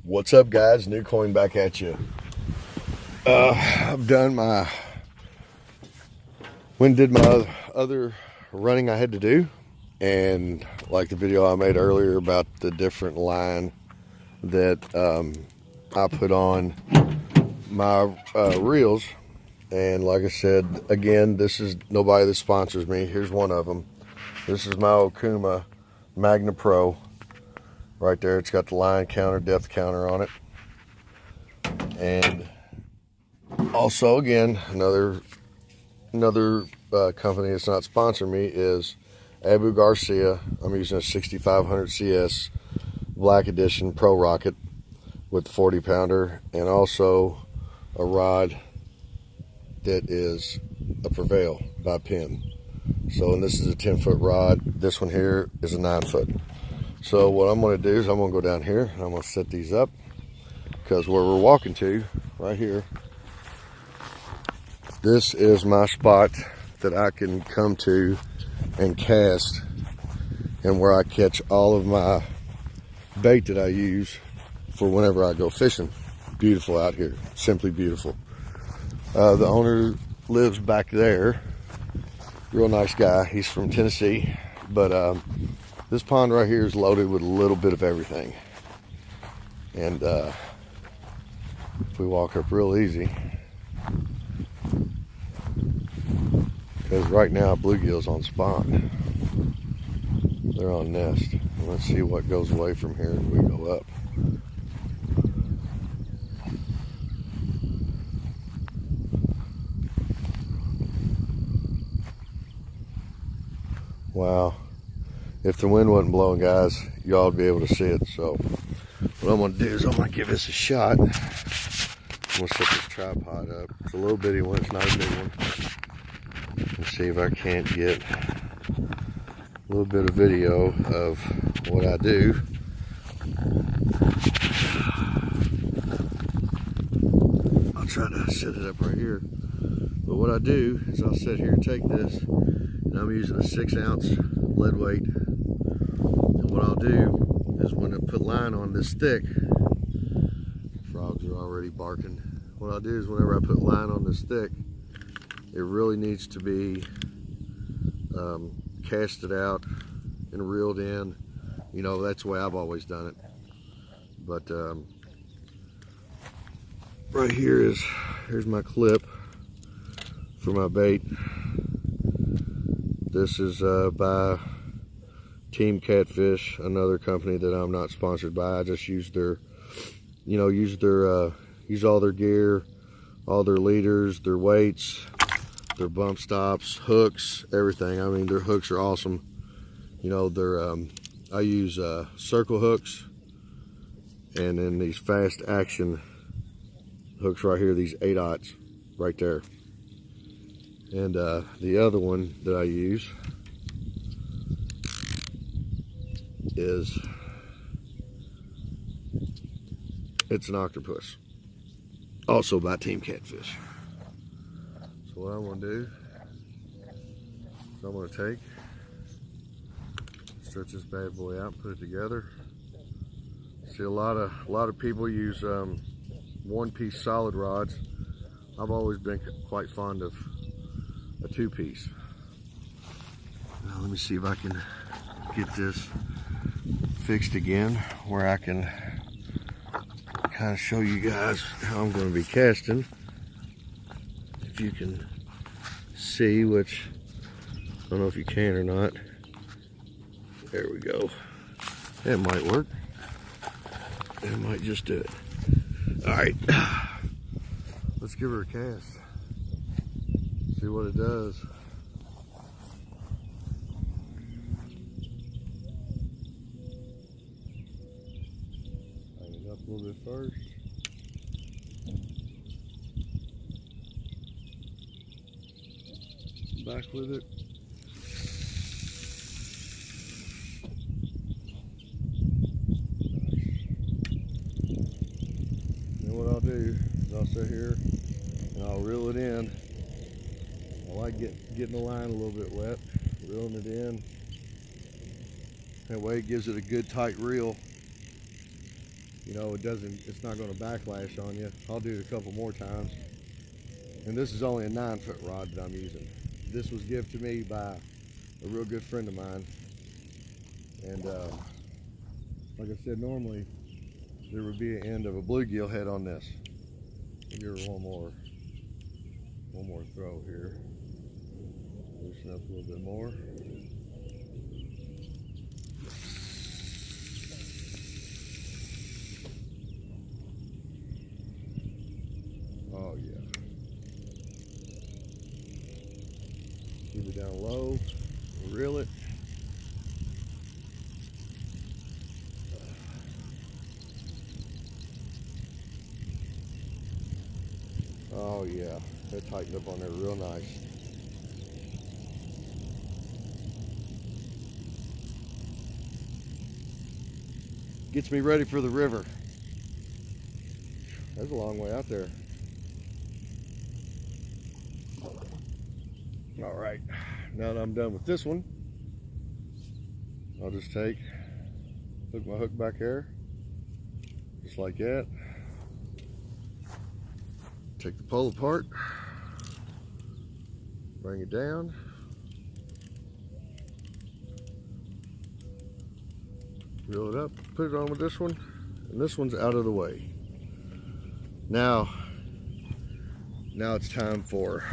What's up, guys? New coin back at you. I've done my did my other running I had to do, and like the video I made earlier about the different line that I put on my reels. And like I said, again, this is nobody that sponsors me. Here's one of them. This is my Okuma Magna Pro right there. It's got the line counter, depth counter on it. And also, again, another company that's not sponsoring me is Abu Garcia. I'm using a 6500 CS Black Edition Pro Rocket with the 40 pounder, and also a rod that is a Prevail by Penn. So, and this is a 10-foot rod. This one here is a 9-foot. So what I'm going to do is I'm going to go down here and I'm going to set these up, because where we're walking to right here, this is my spot that I can come to and cast, and where I catch all of my bait that I use for whenever I go fishing. Beautiful out here, simply beautiful. The owner lives back there, real nice guy. He's from Tennessee, but this pond right here is loaded with a little bit of everything. And if we walk up real easy, because right now bluegill's on spot. They're on nest. Let's see what goes away from here as we go up. Wow. If the wind wasn't blowing, guys, y'all would be able to see it. So what I'm going to do is I'm going to give this a shot. I'm going to set this tripod up. It's a little bitty one. It's not a big one. Let's see if I can't get a little bit of video of what I do. I'll try to set it up right here. But what I do is I'll sit here and take this, and I'm using a 6-ounce lead weight. And what I'll do is when I put line on this thick, frogs are already barking. What I'll do is whenever I put line on this thick, it really needs to be casted out and reeled in. You know, that's the way I've always done it. But right here's my clip for my bait. This is by Team Catfish, another company that I'm not sponsored by. I just use their, use all their gear, all their leaders, their weights, their bump stops, hooks, everything. I mean, their hooks are awesome. You know, I use circle hooks, and then these fast action hooks right here, these 8-aughts right there. And the other one that I use is, it's an octopus, also by Team Catfish. So what I'm going to do is I'm going to stretch this bad boy out, put it together. See, a lot of people use one-piece solid rods. I've always been quite fond of a 2-piece. Now let me see if I can get this fixed again, where I can kind of show you guys how I'm going to be casting. If you can see, which I don't know if you can or not. There we go. That might work. That might just do it. All right, let's give her a cast. See what it does. Tighten it up a little bit first. Back with it. Then what I'll do is I'll sit here and I'll reel it in. I like getting the line a little bit wet, reeling it in. That way it gives it a good tight reel. you know, it's not going to backlash on you. I'll do it a couple more times. And this is only a 9-foot rod that I'm using. This was given to me by a real good friend of mine. And like I said, normally there would be an end of a bluegill head on this. I'll give her one more throw here. Loosen up a little bit more. Oh yeah. Keep it down low, reel it. Oh yeah, that tightened up on there real nice. Gets me ready for the river. That's a long way out there. All right, now that I'm done with this one, I'll just hook my hook back there, just like that. Take the pole apart, bring it down. Reel it up, put it on with this one, and this one's out of the way. Now it's time for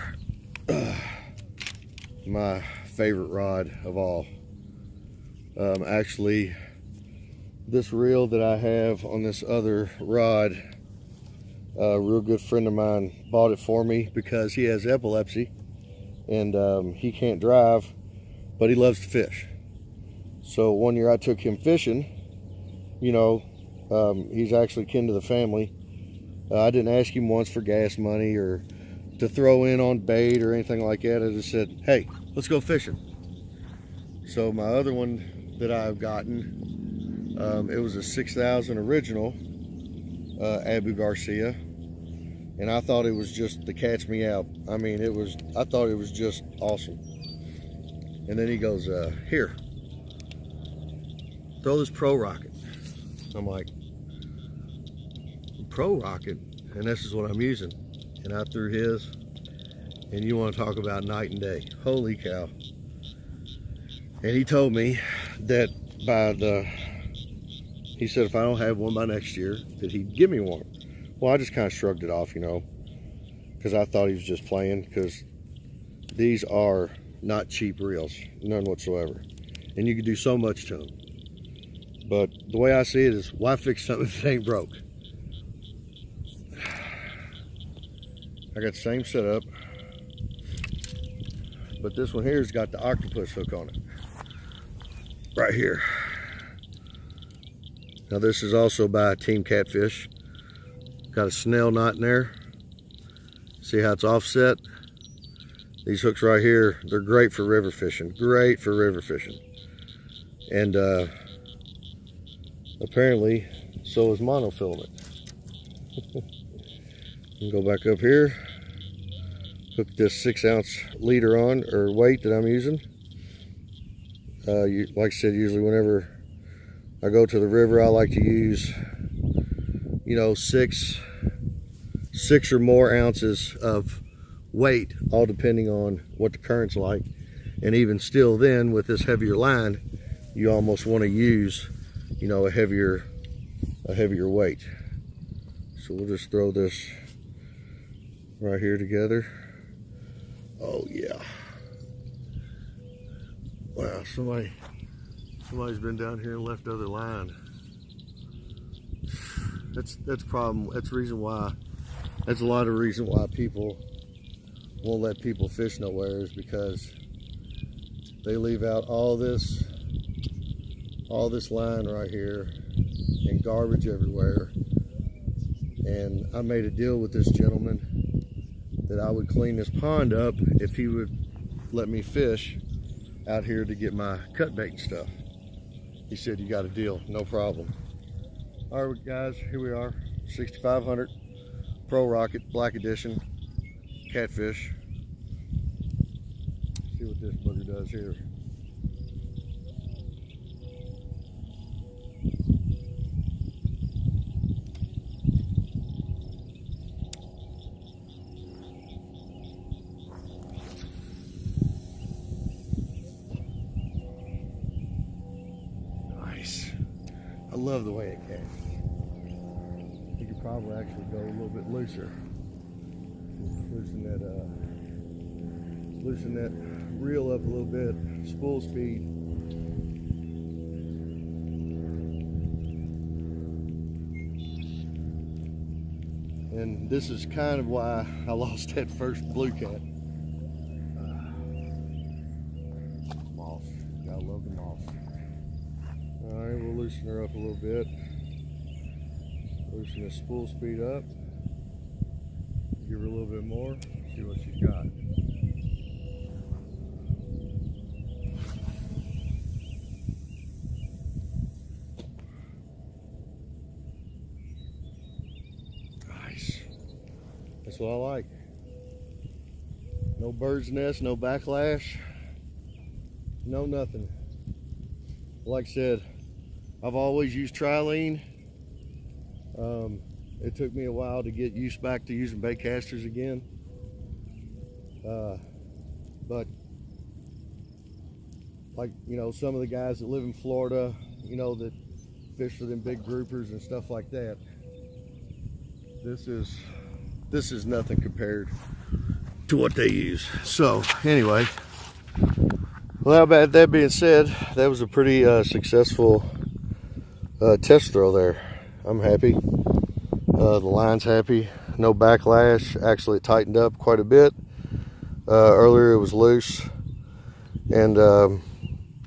my favorite rod of all. Actually, this reel that I have on this other rod, a real good friend of mine bought it for me because he has epilepsy and he can't drive, but he loves to fish. So one year I took him fishing. You know, he's actually kin to the family. I didn't ask him once for gas money or to throw in on bait or anything like that. I just said, hey, let's go fishing. So my other one that I've gotten, it was a 6000 original Abu Garcia, and I thought it was just to catch me out. I mean, I thought it was just awesome. And then he goes, here, throw this Pro Rocket. I'm like, Pro Rocket? And this is what I'm using. And I threw his, and you want to talk about night and day. Holy cow. And he told me that he said if I don't have one by next year, that he'd give me one. Well, I just kind of shrugged it off, you know, because I thought he was just playing, because these are not cheap reels, none whatsoever. And you can do so much to them. But the way I see it is, why fix something if it ain't broke? I got the same setup, but this one here has got the octopus hook on it, right here. Now this is also by Team Catfish. Got a snell knot in there. See how it's offset? These hooks right here, they're great for river fishing. Great for river fishing. And apparently, so is monofilament. Go back up here. Hook this 6-ounce leader on, or weight that I'm using. Like I said, usually whenever I go to the river, I like to use, you know, six or more ounces of weight, all depending on what the current's like. And even still then, with this heavier line, you almost want to use, you know, a heavier weight. So we'll just throw this right here together. Oh yeah. Wow, somebody's been down here and left other line. That's problem. That's reason why. That's a lot of reason why people won't let people fish nowhere, is because they leave out all this line right here and garbage everywhere. And I made a deal with this gentleman that I would clean this pond up if he would let me fish out here to get my cut bait and stuff. He said, you got a deal, no problem. All right guys, here we are, 6500 Pro Rocket Black Edition Catfish. Let's see what this bugger does here. love the way it casts. You could probably actually go a little bit looser. Loosen that reel up a little bit, spool speed. And this is kind of why I lost that first blue cat. Moss, gotta love the moss. All right, we'll loosen her up a little bit. Loosen the spool speed up. Give her a little bit more, see what she's got. Nice. That's what I like. No bird's nest, no backlash, no nothing. Like I said, I've always used Trilene. It took me a while to get used back to using bait casters again. But like, you know, some of the guys that live in Florida, you know, that fish for them big groupers and stuff like that, this is nothing compared to what they use. So anyway, well, that being said, that was a pretty successful test throw there. I'm happy. The line's happy. No backlash. Actually, it tightened up quite a bit. Earlier it was loose. And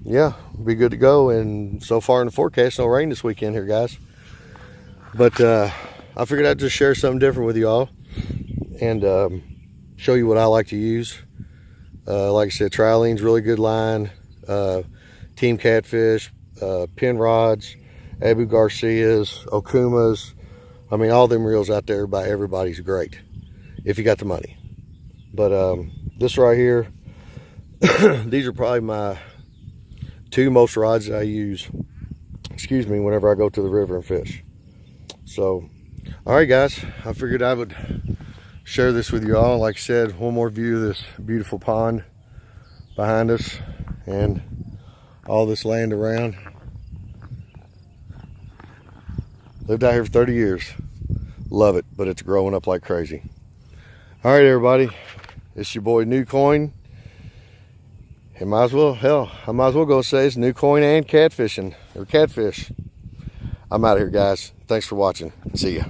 yeah, be good to go. And so far in the forecast, no rain this weekend here, guys. But I figured I'd just share something different with you all and show you what I like to use. Like I said, Trilene's really good line. Team Catfish, Pin Rods, Abu Garcias, Okumas. I mean, all them reels out there by everybody's great if you got the money. But this right here, these are probably my two most rods that I use, excuse me, whenever I go to the river and fish. So, all right, guys, I figured I would share this with you all. Like I said, one more view of this beautiful pond behind us and all this land around. Lived out here for 30 years. Love it, but it's growing up like crazy. All right, everybody. It's your boy New Coin. And might as well, hell, I might as well go say it's New Coin and catfishing, or catfish. I'm out of here, guys. Thanks for watching. See ya.